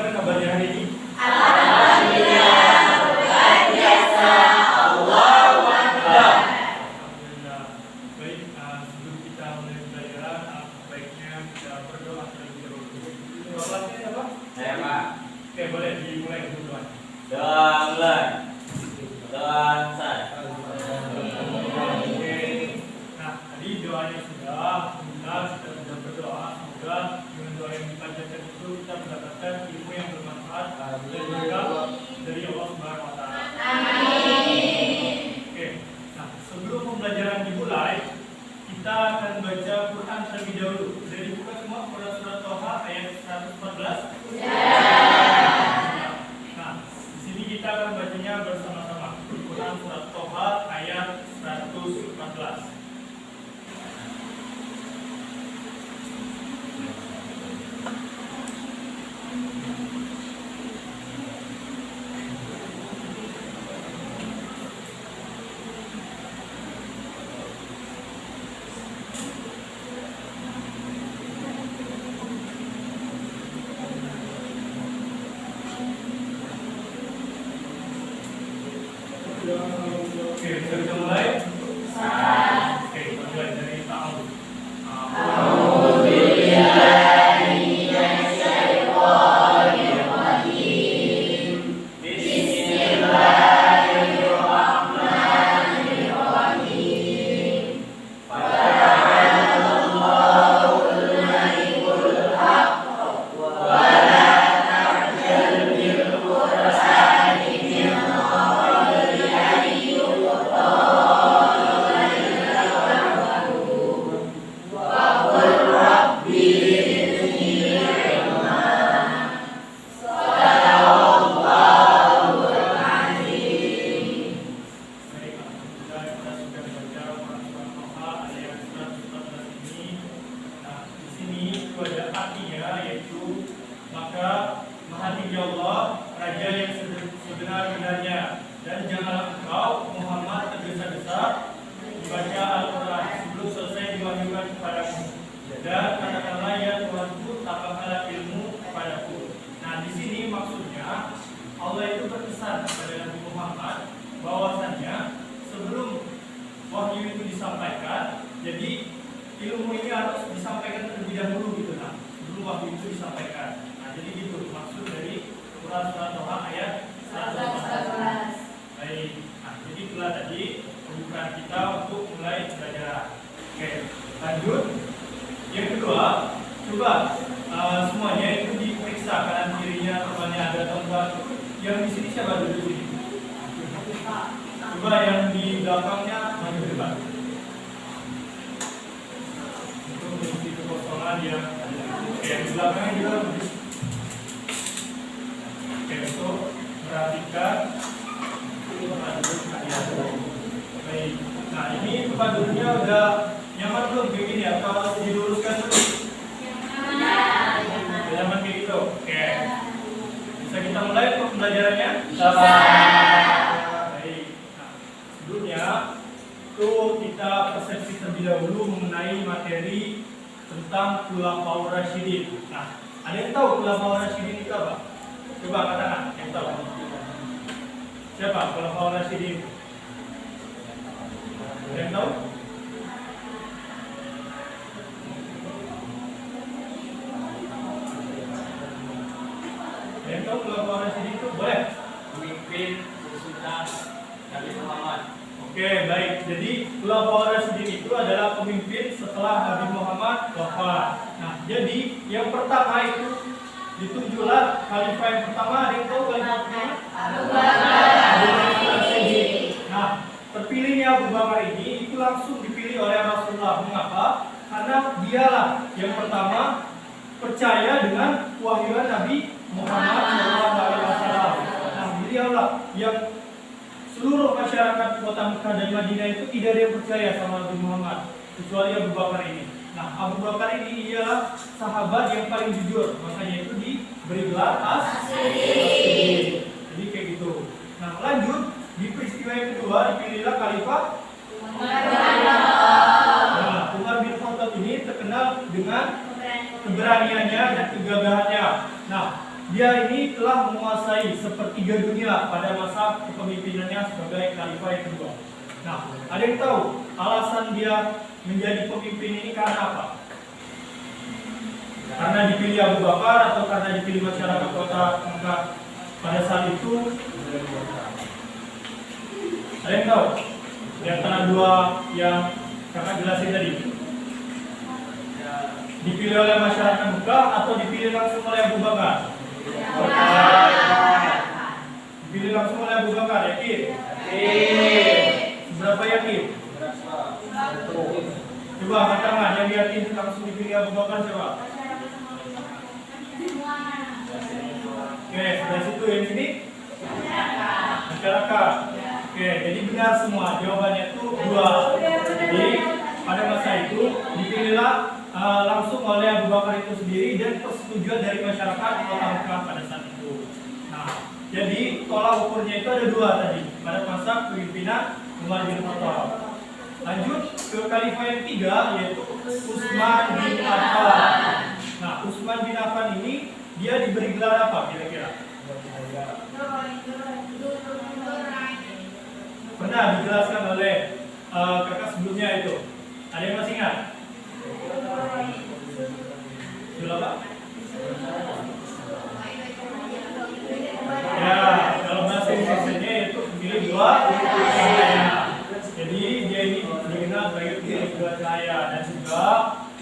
Gimana kabarnya hari ini? Alhamdulillah, luar biasa. Allahu Akbar. Alhamdulillah. Baik, sebelum kita mulai pelajaran, baiknya kita berdoa terlebih dahulu. Doanya apa? Saya Pak. Oke, boleh dimulai dulu doa. Doa mulai. Doa saya. Oke. Nah, tadi doanya sudah, kita sudah berdoa. Semoga dengan doa yang dipanjatkan itu kita mendapatkan ilmu yang bermanfaat dan berkah dari Allah Subhanahu Wa Taala. Amin. Oke. Nah, sebelum pembelajaran dimulai, kita akan baca Quran terlebih dahulu. Sudah dibuka semua Quran surat Toha ayat 114? Nah, di sini kita akan bacanya bersama-sama. Quran surat Toha ayat 114. Oke, kita mulai. Oke, kita mulai dari ta'awud. Umar bin Khattab ini terkenal dengan keberaniannya dan kegagahannya. Nah, dia ini telah menguasai sepertiga dunia pada masa kepemimpinannya sebagai khalifah yang kedua. Nah, ada yang tahu alasan dia menjadi pemimpin ini karena apa? Karena dipilih Abu Bakar atau karena dipilih masyarakat kota Mekah pada saat itu? Ada yang tahu? Di antara dua yang kakak jelasin tadi, dipilih oleh masyarakat Mekah atau dipilih langsung oleh Abu Bakar? Dipilih langsung oleh Abu Bakar, yakin? Berapa yakin? Coba angkat tangan yang yakin langsung dipilih Abu Bakar coba. Oke, dari situ yang sini masyarakat. Oke, jadi benar semua jawabannya itu dua. Jadi pada masa itu dipilihlah langsung oleh Abu Bakar itu sendiri dan persetujuan dari masyarakat kota Mekah pada saat itu. Nah, jadi tolak ukurnya itu ada dua tadi pada masa kepemimpinan Umar bin Khattab. Lanjut ke khalifah yang ketiga yaitu Utsman bin Affan. Nah, Utsman bin Affan ini dia diberi gelar apa kira-kira? Pernah dijelaskan oleh kakak sebelumnya itu. Ada yang masih ingat? Judul apa? Ya, kalau bahasa Indonesia itu pilih dua cahaya. Jadi dia ini dikenal sebagai pilih dua cahaya dan juga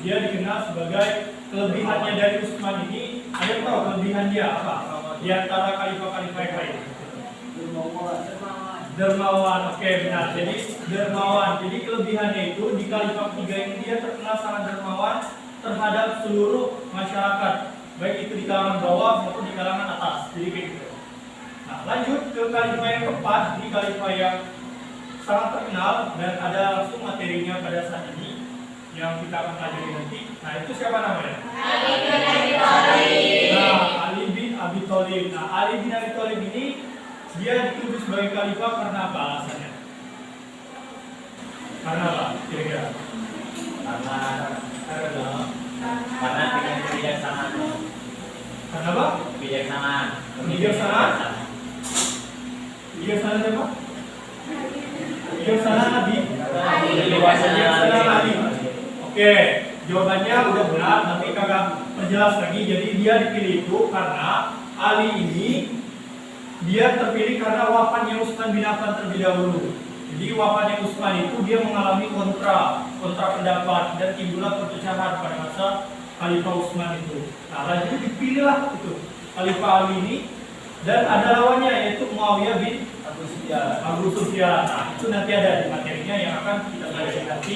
dia dikenal sebagai kelebihannya dari Utsman ini. Ada yang tahu kelebihan dia apa? Di antara khalifah-khalifah yang lain. Dermawan, oke benar. Jadi dermawan. Jadi kelebihannya itu di khalifah ketiga ini dia terkenal sangat dermawan terhadap seluruh masyarakat, baik itu di kalangan bawah maupun di kalangan atas. Jadi kayak gitu. Nah, lanjut ke khalifah yang keempat, di khalifah yang sangat terkenal dan ada langsung materinya pada saat ini yang kita akan pelajari nanti. Nah, itu siapa namanya? Ali bin Abi Thalib. Nah, Ali bin Abi Thalib. Nah, Ali bin Abi Thalib ini dia dituduh sebagai khalifah karena apa alasannya? Karena apa? Kira-kira? Karena kebijaksanaan. Karena apa? Kebijaksanaan. Kebijaksanaan? Kebijaksanaan siapa? Kebijaksanaan Nabi? Kebijaksanaan Nabi. Oke, jawabannya udah benar, tapi kagak perjelas lagi. Jadi dia dipilih itu karena Ali ini dia terpilih karena wafatnya Utsman bin Affan terlebih dahulu. Jadi wafatnya Utsman itu dia mengalami kontra pendapat dan timbullah perpecahan pada masa Khalifah Utsman itu. Nah, lanjut dipilihlah itu Khalifah Ali ini dan ada lawannya yaitu Muawiyah bin Abu Sufyan. Nah, itu nanti ada di materinya yang akan kita pelajari nanti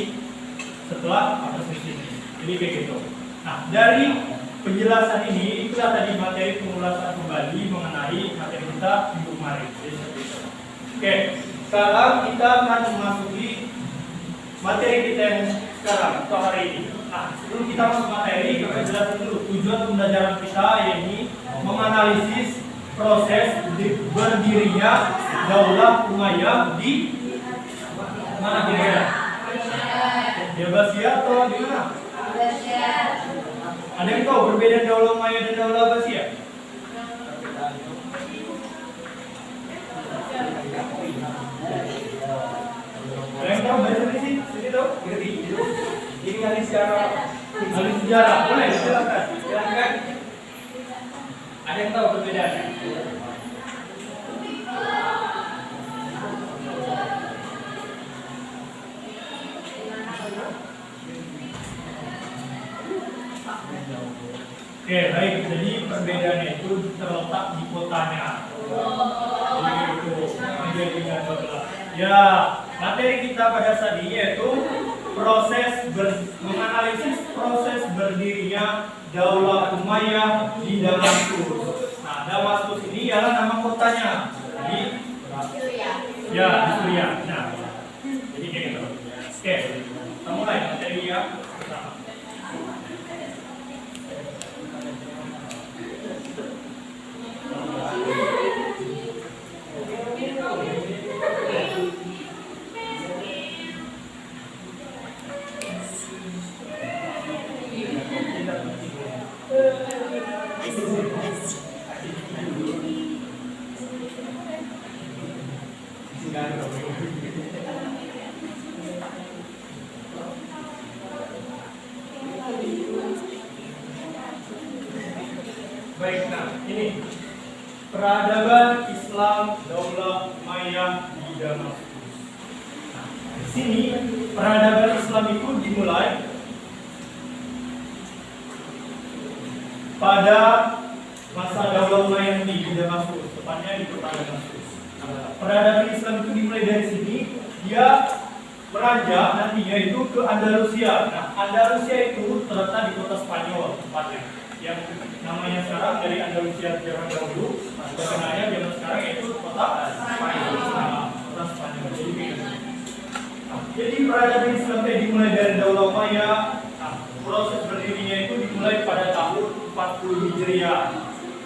setelah sesi ini. Jadi kayak gitu. Nah, dari penjelasan ini itulah tadi materi pengulasan kembali mengenai materi kita minggu kemarin. Jadi seperti itu. Oke, sekarang kita akan memasuki materi kita yang sekarang atau hari ini. Nah, sebelum kita masuk materi, kita jelaskan dulu tujuan pembelajaran kita yaitu menganalisis proses berdirinya Daulah Umayyah di mana kira-kira? Di Abbasiyah atau di mana? Ada yang tahu perbedaan Daulah Umayyah dan Daulah Abbasiyah? Ada yang tahu baca di sini? Sini tahu? Ini ahli sejarah. Boleh silakan. Silakan. Ada yang tahu perbedaannya? Oke, baik. Jadi perbedaannya itu terletak di kotanya. Jadi itu menjadikan adalah. Ya, materi kita pada saat ini yaitu menganalisis proses berdirinya Daulah Umayyah di Damaskus. Nah, Damaskus ini ialah nama kotanya di Suriah. Nah, jadi kayak gitu. Oke, kita mulai materi yang pertama. Baik, nah ini peradaban Islam Daulah Umayyah di Damaskus. Nah, di sini peradaban Islam itu dimulai pada masa Daulah Umayyah di Damaskus, tepatnya di kota Damaskus. Peradaban Islam itu dimulai dari sini, dia beranjak nantinya itu ke Andalusia. Nah, Andalusia itu terletak di kota Spanyol, tepatnya yang namanya sekarang dari Andalusia zaman dahulu, terkenalnya zaman sekarang yaitu kota Spanyol. Nah, kota Spanyol. Jadi peradaban Islam itu dimulai dari Daulah Umayyah. Nah, proses berdirinya itu dimulai pada tahun 40 Hijriah.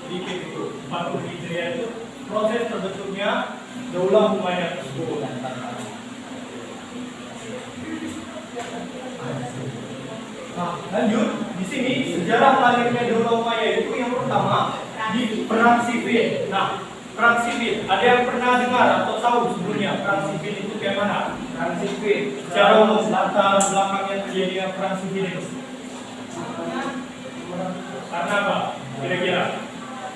Jadi itu 40 Hijriah itu proses terbentuknya Daulah Umayyah tersebut. Nah, lanjut di sini sejarah lahirnya Daulah Umayyah itu yang pertama di Perang Siffin. Nah, Perang Siffin, ada yang pernah dengar atau tahu sebelumnya Perang Siffin itu kayak mana? Perang Siffin, secara umum latar belakangnya terjadinya Perang Siffin itu. Karena apa? Kira-kira?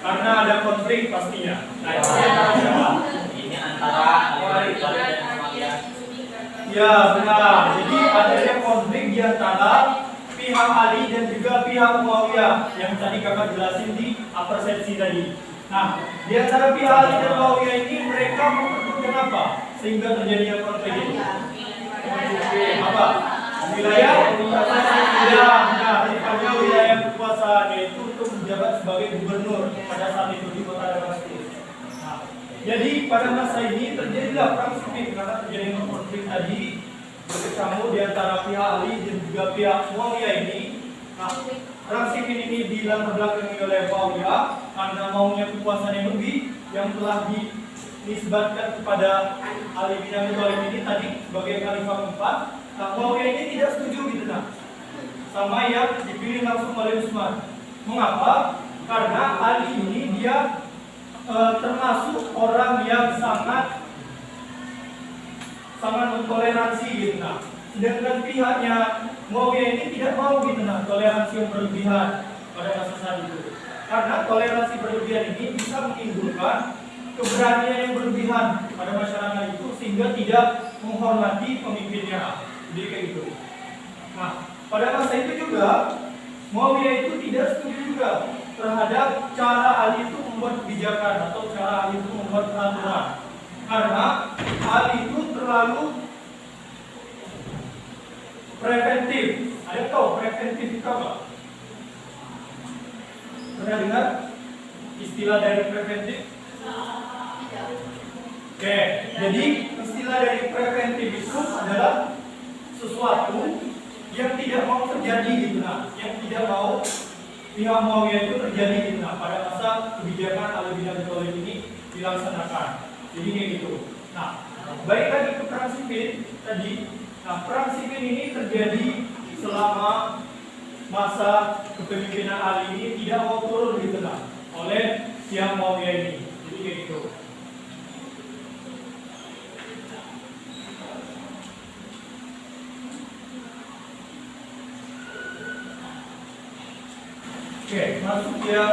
Karena ada konflik pastinya. Nah, itu siapa? Ini antara Ali bin Abi Thalib dan Muawiyah. Ya, benar. Jadi adanya konflik di antara pihak Ali dan juga pihak Muawiyah yang tadi kakak jelasin di persepsi tadi. Nah, di antara pihak Ali dan Muawiyah ini mereka memperlukan apa sehingga terjadinya konflik ini? Apa? Wilayah ya, benar. Tepatnya wilayah kekuasaan yaitu untuk menjabat sebagai gubernur pada saat itu di kota Damaskus. Nah, jadi pada masa ini terjadilah Perang Siffin karena terjadinya konflik tadi berkecamuk di antara pihak Ali dan juga pihak Muawiyah ini. Nah, Perang Siffin ini dilatar belakangi oleh Muawiyah karena maunya kekuasaan yang lebih yang telah dinisbatkan kepada Ali bin Abi Thalib ini tadi sebagai khalifah keempat. Nah, Muawiyah ini tidak setuju gitu nah sama yang dipilih langsung oleh Utsman. Mengapa? Karena Ali ini dia termasuk orang yang sangat mentoleransi gitu nah. Sedangkan pihaknya Muawiyah ini tidak mau gitu nah toleransi yang berlebihan pada masa saat itu. Karena toleransi berlebihan ini bisa menimbulkan keberanian yang berlebihan pada masyarakat itu sehingga tidak menghormati pemimpinnya. Jadi kayak gitu. Nah, pada masa itu juga Muawiyah itu tidak setuju juga terhadap cara Ali itu membuat kebijakan atau cara Ali itu membuat peraturan. Karena Ali itu terlalu preventif. Ada tahu preventif itu apa? Pernah dengar istilah dari preventif? Oke, jadi istilah dari preventif itu adalah sesuatu yang tidak mau terjadi gitu nah, yang tidak mau pihak Muawiyah itu terjadi gitu nah pada masa kebijakan Ali bin Abi Thalib ini dilaksanakan. Jadi kayak gitu. Nah, balik lagi ke Perang Siffin tadi. Nah, Perang Siffin ini terjadi selama masa kepemimpinan Ali ini tidak mau turun gitu nah oleh pihak Muawiyah ini. Jadi kayak gitu. Oke, masuk ya.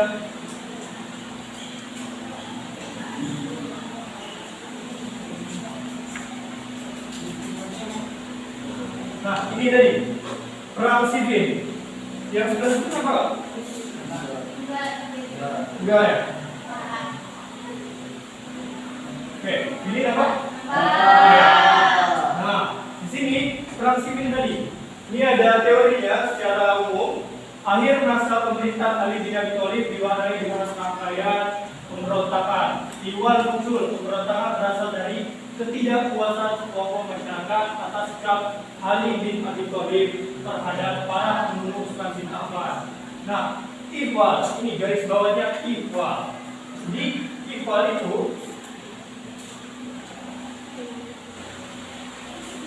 Nah, ini tadi Perang Siffin. Yang sebelah itu apa? Enggak ya? Oke, ini apa? Nah, di sini Perang Siffin tadi. Ini ada teorinya secara umum. Akhir masa pemerintahan Ali bin Abi Thalib diwarnai dengan serangkaian pemberontakan. Iwal muncul pemberontakan berasal dari ketidakpuasan kelompok masyarakat atas sikap Ali bin Abi Thalib terhadap para pendukung Sultan bin Affan. Nah, iwal ini garis bawahnya iwal. Di iwal itu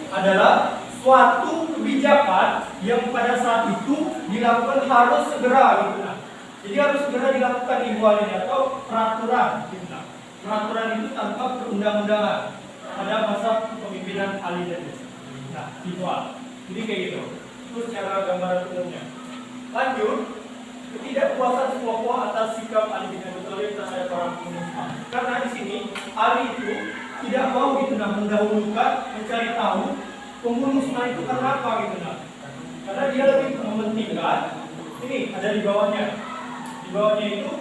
adalah suatu kebijakan yang pada saat itu dilakukan harus segera gitu nah. Jadi harus segera dilakukan imbauan ini atau peraturan. Peraturan itu tanpa perundang-undangan pada masa kepemimpinan Ali dan nah, imbauan. Jadi kayak gitu. Itu secara gambaran umumnya. Lanjut, ketidakpuasan kelompok atas sikap Ali bin Abi Thalib terhadap para pengurus. Karena di sini Ali itu tidak mau gitu nah mendahulukan mencari tahu pembunuh itu karena apa gitu nah. Karena dia lebih mementingkan ini ada di bawahnya. Di bawahnya itu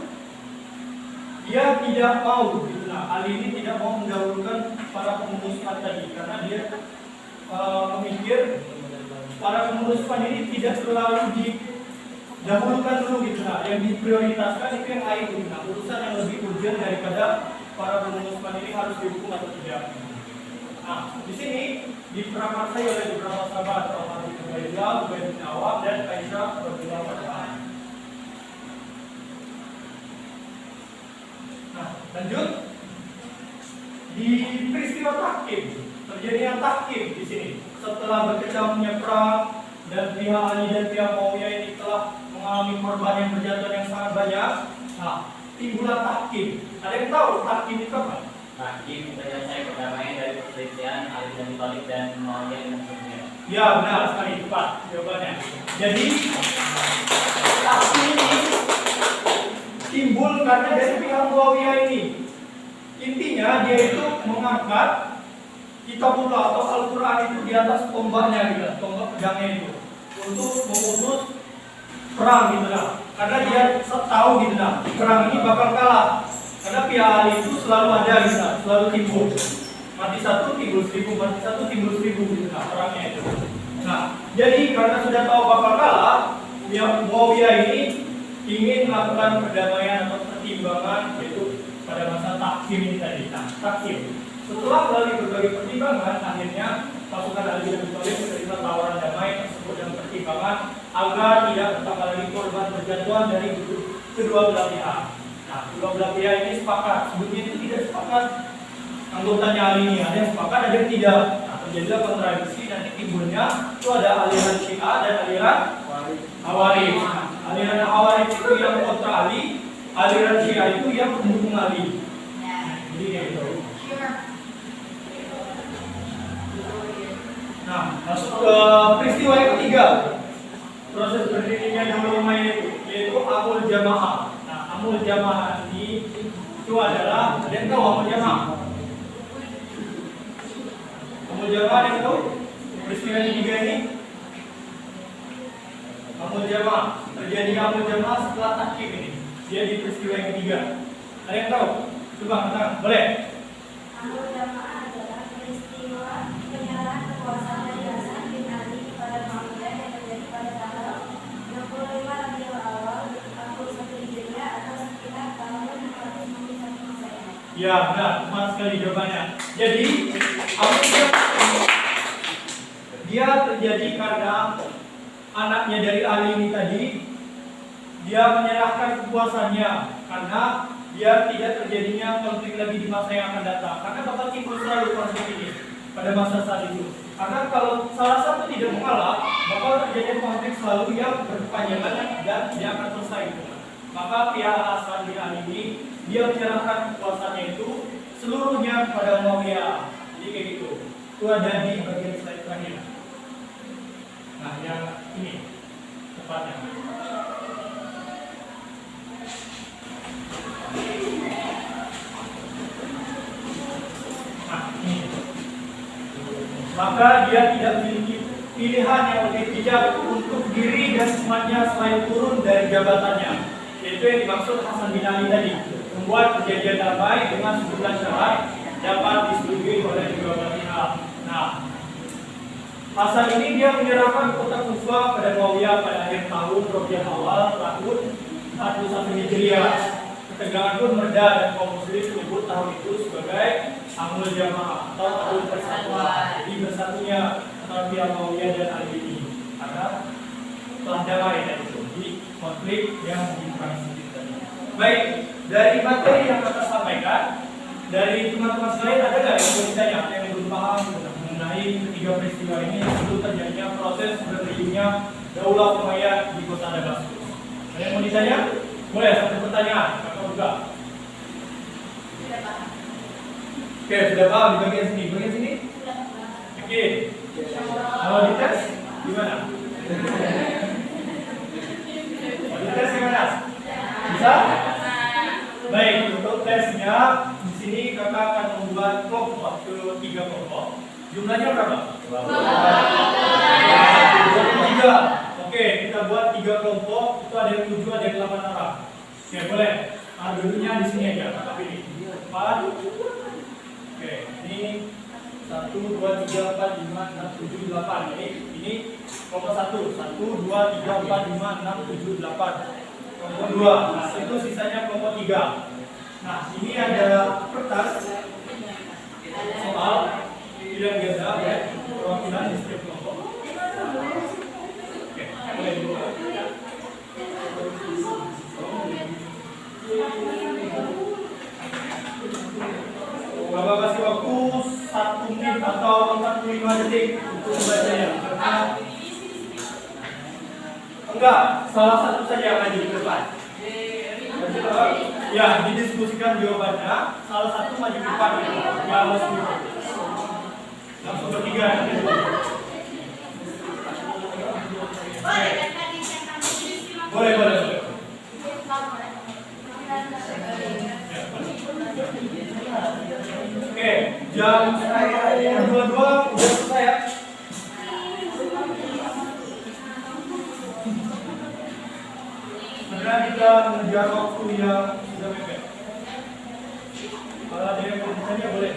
dia tidak mau gitu nah. Ali ini tidak mau mendahulukan para pengurus tadi karena dia memikir para pengurus ini tidak selalu didahulukan dulu gitu nah. Yang diprioritaskan itu yang lain gitu nah. Urusan yang lebih urgent daripada para pengurus ini harus dihukum atau tidak. Nah, di sini diprakarsai oleh beberapa sahabat, Umar bin Khattab, Zubair bin Awam, dan Aisyah radhiyallahu anha. Nah, lanjut di peristiwa tahkim terjadinya tahkim di sini setelah berkecamuknya perang dan pihak Ali dan pihak Muawiyah ini telah mengalami korban yang berjatuhan yang sangat banyak. Nah, timbullah tahkim. Ada yang tahu tahkim itu apa? Tahkim menyelesaikan perdamaian dari perselisihan Ali bin Abi Thalib dan Muawiyah bin Sufyan. Ya, benar sekali, tepat jawabannya. Jadi tahkim ini timbul karena dari pihak Muawiyah ini. Intinya dia itu mengangkat Kitabullah atau Al-Quran itu di atas tombaknya gitu, tombak pedangnya itu untuk memutus perang gitu lah. Karena dia tahu gitu lah, perang ini bakal kalah. Karena pihak Ali itu selalu ada gitu lah, selalu timbul. Mati satu timbul seribu, mati satu timbul seribu gitu lah perangnya itu. Nah, jadi karena sudah tahu bakal kalah, pihak Muawiyah ini ingin melakukan perdamaian atau pertimbangan yaitu pada masa tahkim ini tadi. Nah, tahkim. Setelah melalui berbagai pertimbangan, akhirnya pasukan Ali bin Abi Thalib menerima tawaran damai tersebut dan pertimbangan agar tidak bertambah lagi korban berjatuhan dari kedua belah pihak. Nah, kedua belah pihak ini sepakat. Sebelumnya itu tidak sepakat. Anggotanya Ali ini ada yang sepakat, ada yang tidak. Nah, terjadilah kontradiksi nanti timbulnya itu ada aliran Syiah dan aliran Khawarij. Nah, aliran Khawarij itu yang kontra Ali, aliran Syiah itu yang mendukung Ali. Jadi kayak gitu. Nah, masuk ke peristiwa yang ketiga. Proses berdirinya Daulah Umayyah yaitu Amul Jamaah. Nah, Amul Jamaah ini itu adalah, ada yang tahu Amul Jamaah? Amul Jamaah ada yang tahu? Peristiwa yang ketiga ini Amul Jamaah. Terjadi Amul Jamaah setelah tahkim ini. Dia di peristiwa yang ketiga. Ada yang tahu? Coba katakan, boleh? Amul Jamaah adalah peristiwa penyerahan kekuasaan dari Hasan bin Ali kepada Muawiyah yang terjadi pada tanggal 25 Rabiul Awal 41 Hijriah atau sekitar tahun 491 Masehi. Ya, benar, tepat sekali jawabannya. Jadi, Amul Jamaah dia terjadi karena anaknya dari Ali ini tadi dia menyerahkan kekuasaannya karena biar tidak terjadinya konflik lagi di masa yang akan datang. Karena bakal timbul selalu konflik ini pada masa saat itu. Karena kalau salah satu tidak mengalah, bakal terjadi konflik selalu yang berkepanjangan dan tidak akan selesai. Maka pihak Hasan bin Ali ini dia menyerahkan kekuasaannya itu seluruhnya kepada Muawiyah. Jadi kayak gitu. Itu ada di bagian slide terakhir. Nah, yang ini tepatnya. Maka dia tidak memiliki pilihan yang lebih bijak untuk diri dan umatnya selain turun dari jabatannya. Yaitu yang dimaksud Hasan bin Ali tadi, membuat perjanjian damai dengan sejumlah syarat dapat disetujui oleh kedua belah pihak. Nah, Hasan ini dia menyerahkan kota Kufah pada Muawiyah pada akhir tahun Rabiul Awal tahun 41 Hijriah. Ketegangan pun mereda dan kaum muslim menyebut tahun itu sebagai Amul Jamaah atau tahun persatuan. Jadi bersatunya antara pihak Muawiyah dan Ali ini karena telah damai dan itu. Jadi konflik yang diperang sendiri tadi. Baik, dari materi yang kita sampaikan, dari teman-teman sekalian ada nggak yang mau ditanya, yang belum paham mengenai ketiga peristiwa ini sebelum terjadinya proses berdirinya Daulah Umayyah di kota Damaskus? Ada yang mau ditanya? Boleh satu pertanyaan, kakak buka. Oke, sudah paham di bagian sini. Bagian sini? Oke. Kalau dites gimana? Kalau dites gimana? Bisa? Baik, untuk tesnya di sini kakak akan membuat kelompok ke 3 kelompok. Jumlahnya berapa? 23. Oke, kita buat 3 kelompok. Itu ada yang 7, ada yang 8 orang. Oke, boleh. Nah, duduknya di sini aja. Kakak pilih 4. Oke, ini 1, 2, 3, 4, 5, 6, 7, 8. Ini kelompok 1. 1, 2, 3, 4, 5, 6, 7, 8. Kelompok 2. Nah, itu sisanya kelompok 3. Nah, ini ada kertas soal pilihan ganda ya, perwakilan di setiap kelompok. Oke, boleh dibuka. Bapak kasih waktu 1 menit atau 45 detik untuk membacanya. Enggak, salah satu saja yang maju ke depan. Ya, didiskusikan jawabannya. Salah satu maju ke depan. Ya, harus langsung bertiga. Boleh, boleh, boleh. Oke, jam 22 udah selesai ya. Segera kita mengejar waktu yang sudah mepet. Kalau ada yang mau bertanya boleh.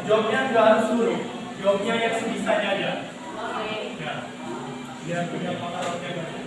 Jawabnya nggak harus suruh, jawabnya yang sebisanya aja. Ya, biar punya pengalaman yang baik.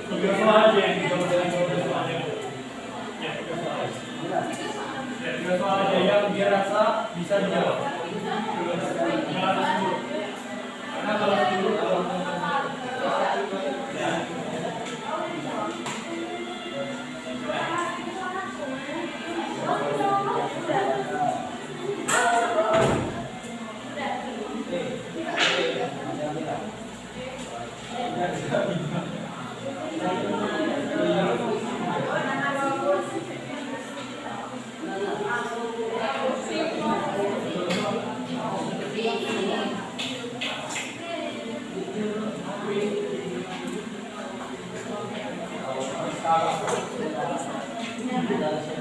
Tiga soal aja yang dijawab dengan jawaban soalnya. Ya, tiga soal aja. Ya, tiga soal aja yang dia rasa bisa dijawab. Nggak harus dulu. Karena kalau dulu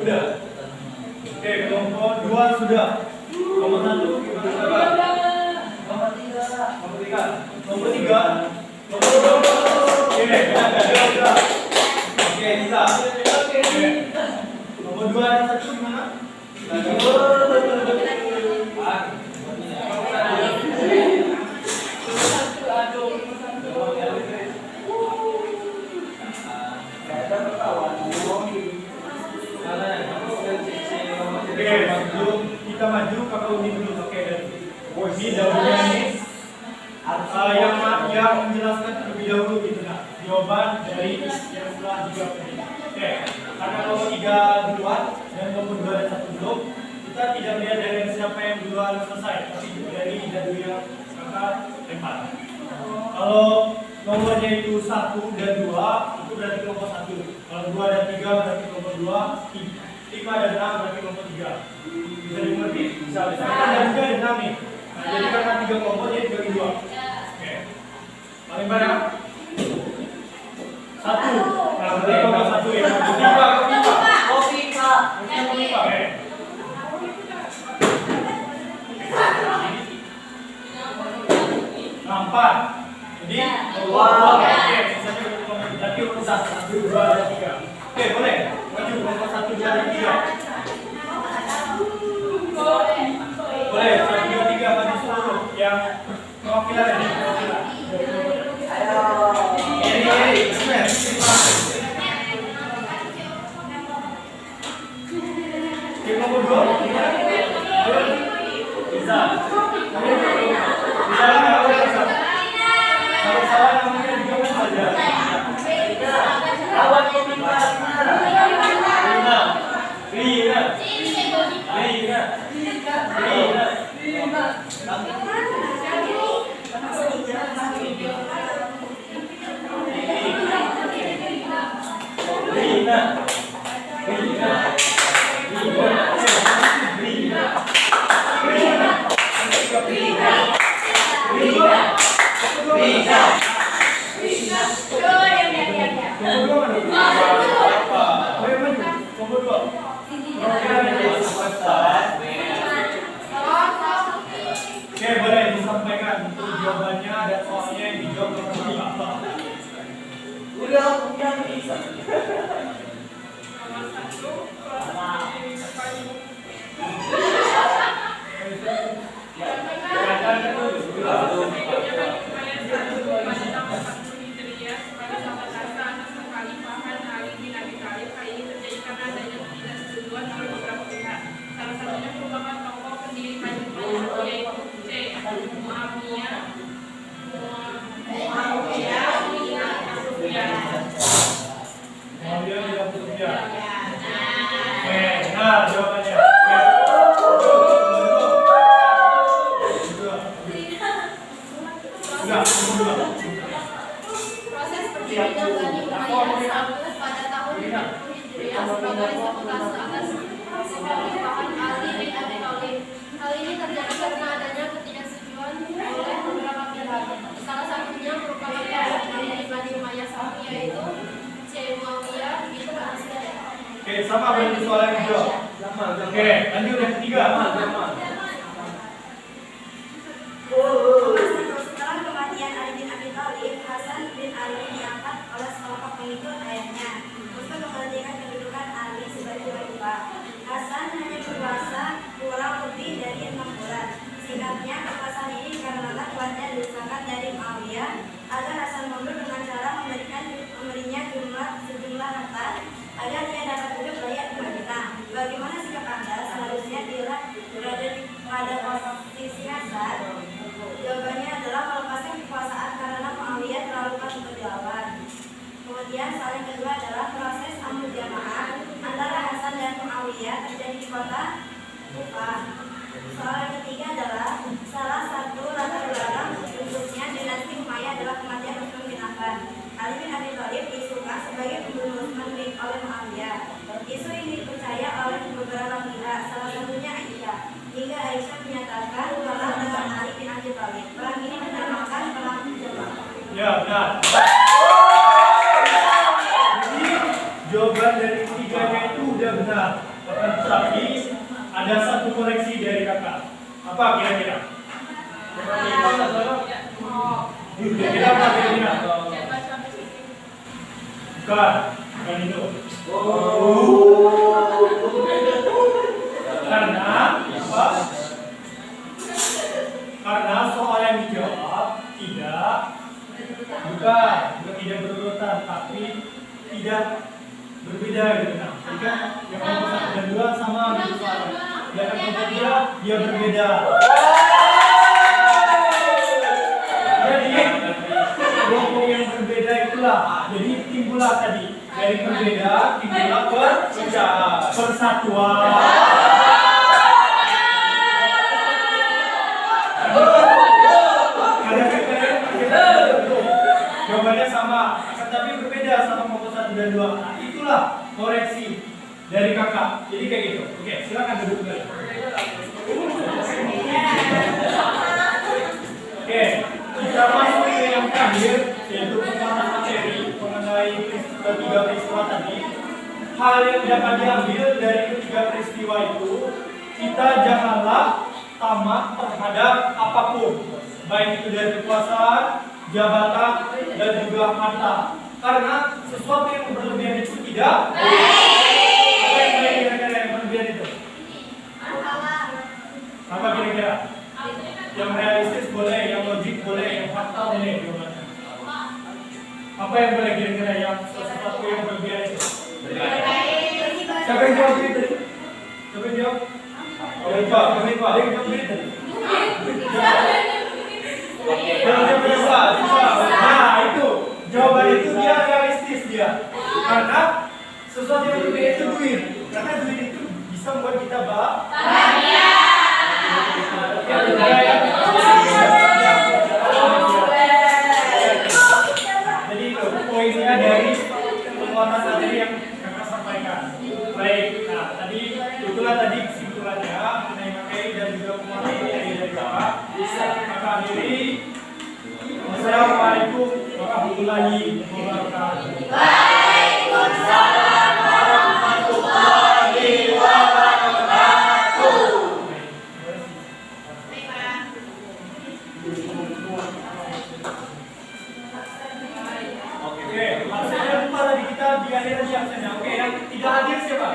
udah. Oke, kelompok 2 sudah. Kelompok 1 gimana? Kelompok 3. Kelompok 3. Oke, udah. Oke, bisa. Kelompok 2 ada 1 gimana? Oke, sebelum kita maju kakak undi dulu. Oke, ini dahulunya ini yang menjelaskan terlebih dahulu gitu nah jawaban dari yang telah dijawab tadi. Oke, karena kelompok 3 duluan dan kelompok 2 dan 1 belum, kita tidak melihat dari siapa yang duluan selesai, tapi dari jadwal yang kakak lempar. Kalau nomornya itu 1 dan 2 itu berarti kelompok 1. Kalau 2 dan 3 berarti kelompok 2. 5 dan 6 berarti kelompok 3. Bisa dimengerti? Bisa. Ada juga ada 6 nih. Nah, jadi karena 3 kelompok jadi dibagi 2. Oke. Paling banyak 1. Nah, berarti kelompok 1 ya. Kopi, Kak. Oke. Nah, 4. Jadi kelompok 2. Oke, sisanya 2, dan 3. Oke, boleh. Maju kelompok 1, 2, dan 3. Boleh, 1, 2, 3 maju seluruh. Yang perwakilan ini, perwakilan. Eri, Ismail. Oke, nomor 2. Bisa. Bisa nggak? Kalau salah namanya dijawab saja. Awak Rina. Oke, boleh disampaikan untuk jawabannya dan soalnya yang dijawab seperti apa? Nah, jawabannya. Proses perjanjian Umayyah pada tahun 20 Hijriah sebagai sabotase atas pemerintahan Ali bin Abi Thalib. Hal ini terjadi karena adanya ketidaksetujuan oleh beberapa pihak. Salah satunya merupakan dari Bani Umayyah satu, yaitu Muawiyah bin Al-Asad. Oke, sama berarti soal yang dijawab. Oke, lanjut yang ketiga. Setelah kematian Ali bin Abi Thalib, Hasan bin Ali diangkat oleh sekelompok pengikut ayahnya untuk menggantikan kedudukan Ali sebagai khalifah. Hasan hanya berkuasa kurang lebih dari 6 bulan. Singkatnya, kekuasaan ini dikarenakan kuatnya desakan dari Muawiyah agar Hasan mundur dengan cara memberinya sejumlah harta agar dia dapat hidup layak di Madinah. Bagaimana sikap Anda? Seharusnya dia berada pada posisi Hasan. Jawabannya adalah melepaskan kekuasaan karena Muawiyah terlalu kuat untuk dilawan. Kemudian soal yang kedua adalah proses amul jamaah antara Hasan dan Muawiyah terjadi di kota Kufah. Soal yang ketiga adalah salah satu latar belakang bentuknya dinasti Umayyah adalah kematian Utsman bin Affan. Ali bin Abi Thalib diisukan sebagai pembunuh Utsman oleh Muawiyah. Isu ini dipercaya oleh beberapa pihak, salah satunya Aisyah. Hingga Aisyah menyatakan kalau dengan Ali bin Abi Thalib. Perang ini dinamakan perang jamaah. Ya, benar. Jadi jawaban dari ketiganya itu udah benar. Akan tetapi ada satu koreksi dari kakak. Apa kira-kira? Kira-kira apa kira-kira? Bukan itu. Karena apa? Karena soal yang dijawab bukan tidak berurutan, tapi tidak berbeda gitu kan. Jadi kan yang kelompok 1 dan 2 sama gitu soalnya. Yang kelompok 3 dia berbeda. Jadi kelompok yang berbeda itulah. Jadi timbullah tadi dari berbeda timbullah persatuan. Jawabannya sama, tetapi berbeda sama kelompok 1 dan 2. Nah, itulah koreksi dari kakak. Jadi kayak gitu. Oke, silakan duduk dulu. Oke, kita masuk ke yang terakhir, yaitu pemahaman materi mengenai ketiga peristiwa tadi. Hal yang dapat diambil dari ketiga peristiwa itu, kita janganlah tamak terhadap apapun, baik itu dari kekuasaan, jabatan, dan juga harta. Karena sesuatu yang berlebihan itu tidak baik. Apa yang baik kira-kira yang berlebihan itu? Apa kira-kira? Yang realistis boleh, yang logik boleh, yang fakta boleh. Apa yang boleh kira-kira yang sesuatu yang berlebihan itu? Siapa yang jawab ini tadi? Siapa yang jawab? Yang jawab ini tadi. Bisa. Nah itu jawaban itu dia realistis dia. Karena sesuatu yang berlebihan itu duit. Karena duit itu bisa membuat kita bahagia. Jadi itu poinnya dari penguatan materi yang kakak sampaikan. Baik, nah itulah tadi kesimpulannya mengenai materi dan juga penguatan materi dari kakak. Kakak akhiri. Assalamualaikum warahmatullahi wabarakatuh. Waalaikumsalam warahmatullahi wabarakatuh. Oke, maksudnya lupa tadi kita di akhiran absennya. Oke, yang tidak hadir siapa?